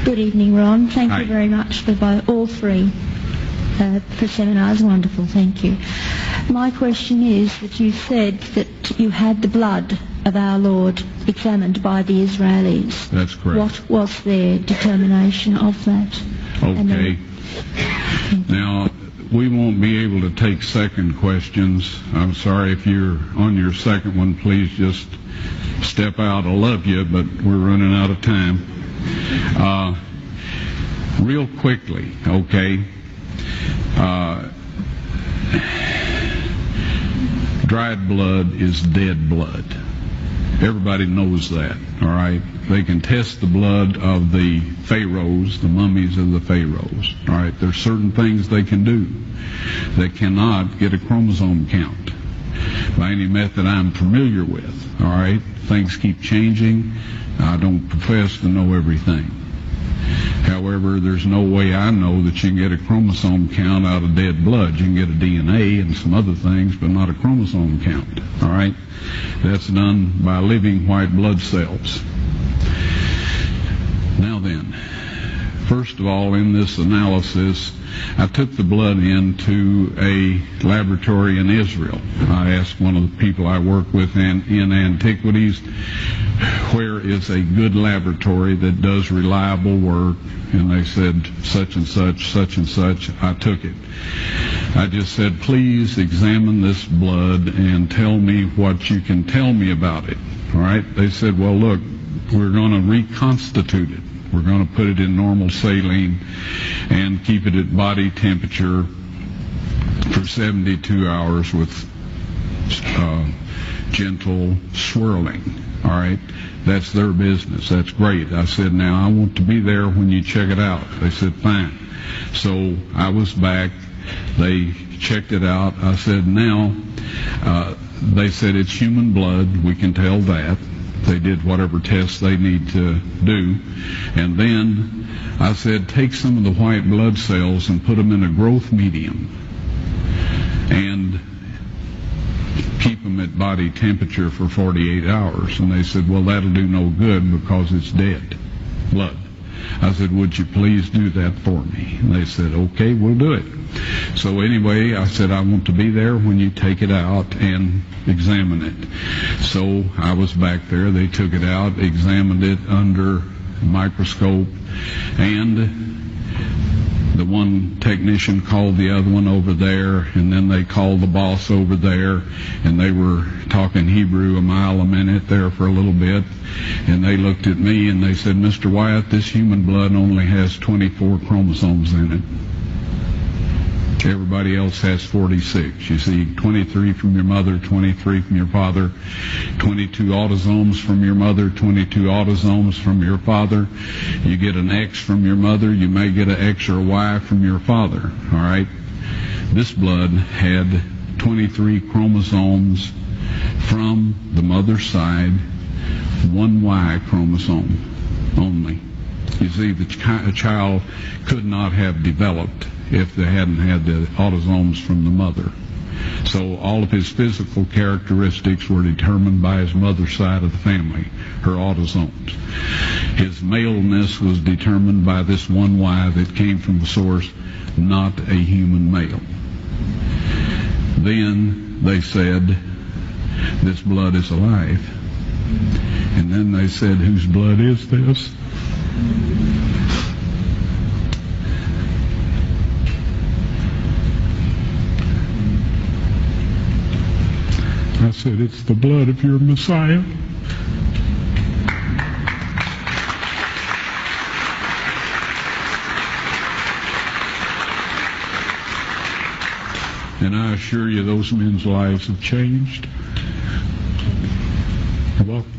Good evening, Ron. Thank Hi. you very much for all three for seminars. Wonderful, thank you. My question is that you said that you had the blood of our Lord examined by the Israelis. That's correct. What was their determination of that? Okay. Now, we won't be able to take second questions. I'm sorry if you're on your second one, please just step out. I love you, but we're running out of time. Real quickly, okay. Dried blood is dead blood. Everybody knows that, all right? They can test the blood of the pharaohs, the mummies of the pharaohs, all right? There's certain things they can do. They cannot get a chromosome count by any method I'm familiar with, all right? Things keep changing. I don't profess to know everything. However, there's no way I know that you can get a chromosome count out of dead blood. You can get a DNA and some other things, but not a chromosome count, all right? That's done by living white blood cells. Now then, first of all, in this analysis, I took the blood into a laboratory in Israel. I asked one of the people I work with in antiquities, where is a good laboratory that does reliable work? And they said, such and such, such and such. I took it. I just said, please examine this blood and tell me what you can tell me about it. All right? They said, well, look, we're going to reconstitute it. We're going to put it in normal saline and keep it at body temperature for 72 hours with gentle swirling. All right? That's their business. That's great. I said, now I want to be there when you check it out. They said, fine. So I was back. They checked it out. I said, now, they said it's human blood. We can tell that. They did whatever tests they need to do. And then I said, take some of the white blood cells and put them in a growth medium and keep them at body temperature for 48 hours. And they said, well, that'll do no good because it's dead blood. I said, would you please do that for me? And they said, okay, we'll do it. So anyway, I said, I want to be there when you take it out and examine it. So I was back there. They took it out, examined it under a microscope, and the one technician called the other one over there, and then they called the boss over there, and they were talking Hebrew a mile a minute there for a little bit, and they looked at me and they said, Mr. Wyatt, this human blood only has 24 chromosomes in it. Everybody else has 46. You see, 23 from your mother, 23 from your father, 22 autosomes from your mother, 22 autosomes from your father. You get an X from your mother, you may get an X or a Y from your father, all right? This blood had 23 chromosomes from the mother's side, one Y chromosome only. You see, the child could not have developed if they hadn't had the autosomes from the mother. So all of his physical characteristics were determined by his mother's side of the family, her autosomes. His maleness was determined by this one Y that came from the source, not a human male. Then they said, this blood is alive. And then they said, whose blood is this? I said, it's the blood of your Messiah. And I assure you, those men's lives have changed. You're welcome.